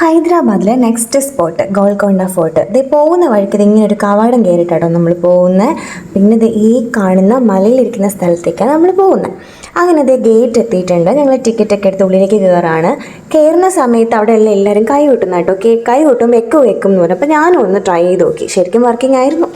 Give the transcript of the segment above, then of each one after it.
ഹൈദരാബാദിലെ next spot Golconda fort. ഇത് പോകുന്ന വഴിക്ക് ഇങ്ങനെ ഒരു കവാടം കയറിയിട്ടാണോ നമ്മൾ പോകുന്നത്. പിന്നെ ഇത് ഈ കാണുന്ന മലയിലിരിക്കുന്ന സ്ഥലത്തേക്കാണ് നമ്മൾ പോകുന്നത്. അങ്ങനെ ഇത് ഗേറ്റ് എത്തിയിട്ടുണ്ട്. ഞങ്ങൾ ടിക്കറ്റൊക്കെ എടുത്ത് ഉള്ളിലേക്ക് കയറാണ്. കയറുന്ന സമയത്ത് അവിടെ എല്ലാം എല്ലാവരും കൈ കൊട്ടുന്ന കേട്ടോ. കൈ കൊട്ടുമ്പോൾ വെക്കും എന്ന് പറഞ്ഞു. അപ്പോൾ ഞാനും ഒന്ന് ട്രൈ ചെയ്ത് നോക്കി. ശരിക്കും വർക്കിംഗ് ആയിരുന്നു.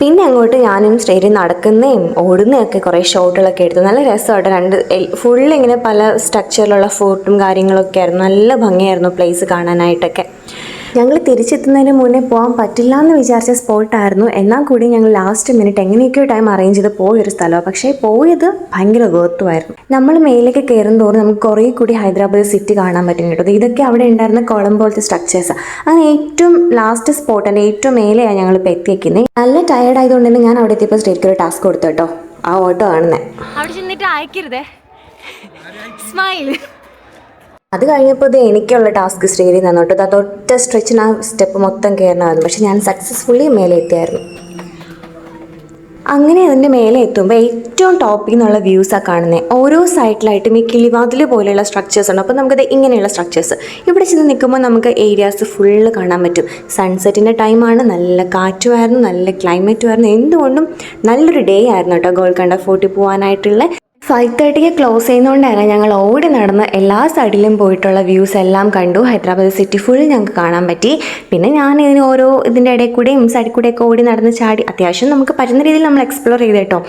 പിന്നെ അങ്ങോട്ട് ഞാനും സ്റ്റേജിൽ നടക്കുന്നതും ഓടുന്നതൊക്കെ കുറേ ഷോട്ടുകളൊക്കെ എടുത്തു. നല്ല രസമായിട്ട് ഫുള്ളിങ്ങനെ പല സ്ട്രക്ചറിലുള്ള ഫോർട്ടും കാര്യങ്ങളൊക്കെ ആയിരുന്നു. നല്ല ഭംഗിയായിരുന്നു പ്ലേസ് കാണാനായിട്ടൊക്കെ. ഞങ്ങൾ തിരിച്ചെത്തുന്നതിന് മുന്നേ പോകാൻ പറ്റില്ല എന്ന് വിചാരിച്ച സ്പോട്ടായിരുന്നു. എന്നാൽ കൂടി ഞങ്ങൾ ലാസ്റ്റ് മിനിറ്റ് എങ്ങനെയൊക്കെയോ ടൈം അറേഞ്ച് ചെയ്ത് പോയൊരു സ്ഥലമാണ്. പക്ഷേ പോയത് ഭയങ്കര വേർത്തുമായിരുന്നു. നമ്മൾ മേലേക്ക് കയറും തോറും നമുക്ക് കുറേ കൂടി ഹൈദരാബാദ് സിറ്റി കാണാൻ പറ്റും കേട്ടോ. ഇതൊക്കെ അവിടെ ഉണ്ടായിരുന്ന കുളം പോലത്തെ സ്ട്രക്ചേഴ്സ്. അങ്ങനെ ഏറ്റവും ലാസ്റ്റ് സ്പോട്ട് എൻ്റെ ഏറ്റവും മേലെയാണ് ഞങ്ങളിപ്പോൾ എത്തിയേക്കുന്നത്. നല്ല ടയേർഡ് ആയതുകൊണ്ട് തന്നെ ഞാൻ അവിടെ എത്തിയപ്പോൾ സ്റ്റേറ്റ്ക്ക് ഒരു ടാസ്ക് കൊടുത്തു കേട്ടോ. ആ ഓട്ടോ കാണുന്നത് അവിടെ ചെന്നിട്ട് അയക്കരുതേ സ്മൈൽ. അത് കഴിഞ്ഞപ്പോൾ ഇത് എനിക്കുള്ള ടാസ്ക് സ്റ്റേജിൽ നിന്ന് കേട്ടോ. അത് ഒറ്റ സ്ട്രെച്ചിന് ആ സ്റ്റെപ്പ് മൊത്തം കയറണമായിരുന്നു. പക്ഷെ ഞാൻ സക്സസ്ഫുള്ളി മേലെ എത്തിയായിരുന്നു. അങ്ങനെ അതിൻ്റെ മേലെ എത്തുമ്പോൾ ഏറ്റവും ടോപ്പിൽ നിന്നുള്ള വ്യൂസാണ് കാണുന്നത്. ഓരോ സൈഡിലായിട്ടും ഈ കിളിവാതിൽ പോലെയുള്ള സ്ട്രക്ചേഴ്സ് ഉണ്ട്. അപ്പോൾ നമുക്കത് ഇങ്ങനെയുള്ള സ്ട്രക്ചേഴ്സ് ഇവിടെ ചെന്ന് നിൽക്കുമ്പോൾ നമുക്ക് ഏരിയാസ് ഫുള്ള് കാണാൻ പറ്റും. സൺസെറ്റിൻ്റെ ടൈമാണ്. നല്ല കാറ്റുമായിരുന്നു, നല്ല ക്ലൈമറ്റുമായിരുന്നു. എന്തുകൊണ്ടും നല്ലൊരു ഡേ ആയിരുന്നു കേട്ടോ ഗോൾക്കൊണ്ട ഫോർട്ടിൽ പോകാനായിട്ടുള്ള. 5:30 ക്ലോസ് ചെയ്യുന്നതുകൊണ്ടാണ് ഞങ്ങൾ ഓടി നടന്ന് എല്ലാ സൈഡിലും പോയിട്ടുള്ള വ്യൂസ് എല്ലാം കണ്ടു. ഹൈദരാബാദ് സിറ്റി ഫുൾ ഞങ്ങൾക്ക് കാണാൻ പറ്റി. പിന്നെ ഞാൻ ഇതിൻ്റെ ഇടയിൽ കൂടെയും സൈഡിൽ കൂടെയൊക്കെ ഓടി നടന്ന് ചാടി അത്യാവശ്യം നമുക്ക് പറ്റുന്ന രീതിയിൽ നമ്മൾ എക്സ്പ്ലോർ ചെയ്ത് കേട്ടോ.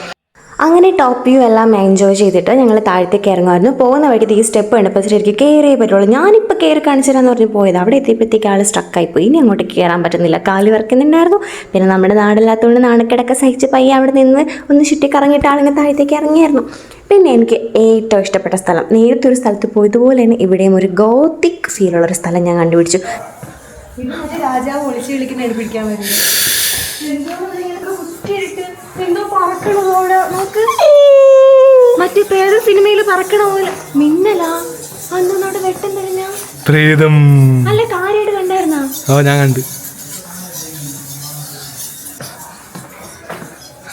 അങ്ങനെ ടോപ്പ് വ്യൂ എല്ലാം എൻജോയ് ചെയ്തിട്ട് ഞങ്ങൾ താഴത്തേക്ക് ഇറങ്ങുമായിരുന്നു. പോകുന്ന വഴിക്ക് ഈ സ്റ്റെപ്പ് കണ്ടപ്പോൾ ശരിക്കും കയറിയേ പറ്റുള്ളൂ. ഞാനിപ്പോൾ കയറി കാണിച്ചു തരാമെന്ന് പറഞ്ഞ് പോയത്. അവിടെ എത്തിയപ്പോഴത്തേക്ക് ആൾ സ്ട്രക്കായിപ്പോയി. ഇനി അങ്ങോട്ട് കയറാൻ പറ്റുന്നില്ല. കാല് വറക്കുന്നുണ്ടായിരുന്നു. പിന്നെ നമ്മുടെ നാടില്ലാത്തതുകൊണ്ട് നാണക്കിടക്കെ സഹിച്ച് പയ്യെ അവിടെ നിന്ന് ഒന്ന് ചുറ്റിക്കറങ്ങിയിട്ട് ആളിങ്ങനെ താഴത്തേക്ക് ഇറങ്ങിയായിരുന്നു. പിന്നെ എനിക്ക് ഏറ്റവും ഇഷ്ടപ്പെട്ട സ്ഥലം, നേരത്തെ ഒരു സ്ഥലത്ത് പോയതുപോലെ തന്നെ ഇവിടെയും ഒരു ഗോത്തിക് ഫീലുള്ളൊരു സ്ഥലം ഞാൻ കണ്ടുപിടിച്ചു. രാജാവ് ഒളിച്ചു കളിക്കുന്ന പിടിക്കാൻ വരുന്നത് മറ്റേ പ്രേത സിനിമയിൽ പറക്കണ പോലെ മിന്നലാ അന്നോട് വെട്ടം തരുന്ന പ്രേതം അല്ല കാര്യമായിട്ട് കണ്ടായിരുന്നാ? ഓ ഞാൻ കണ്ട്.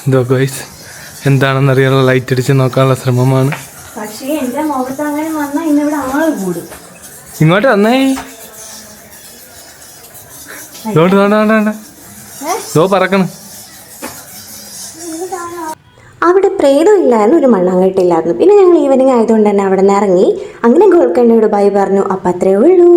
എന്തോ ഗൈസ് എന്താണെന്നറിയാനുള്ള ലൈറ്റ് അടിച്ച് നോക്കാനുള്ള ശ്രമമാണ്. പക്ഷേ എന്റെ മുഖത്ത് അങ്ങനെ വന്നാ ഇന്നിവിടെ ആള് കൂടും. ഇങ്ങോട്ട് വന്നേ. പറക്കണം. അവിടെ പ്രേതം ഇല്ലായിരുന്നു, ഒരു മണ്ണാങ്കട്ടില്ലായിരുന്നു. പിന്നെ ഞങ്ങൾ ഈവനിങ് ആയതുകൊണ്ട് തന്നെ അവിടെ നിന്ന് ഇറങ്ങി. അങ്ങനെ ഗോൾക്കൊണ്ടയോട് ബൈ പറഞ്ഞു. അപ്പം അത്രയേ ഉള്ളൂ.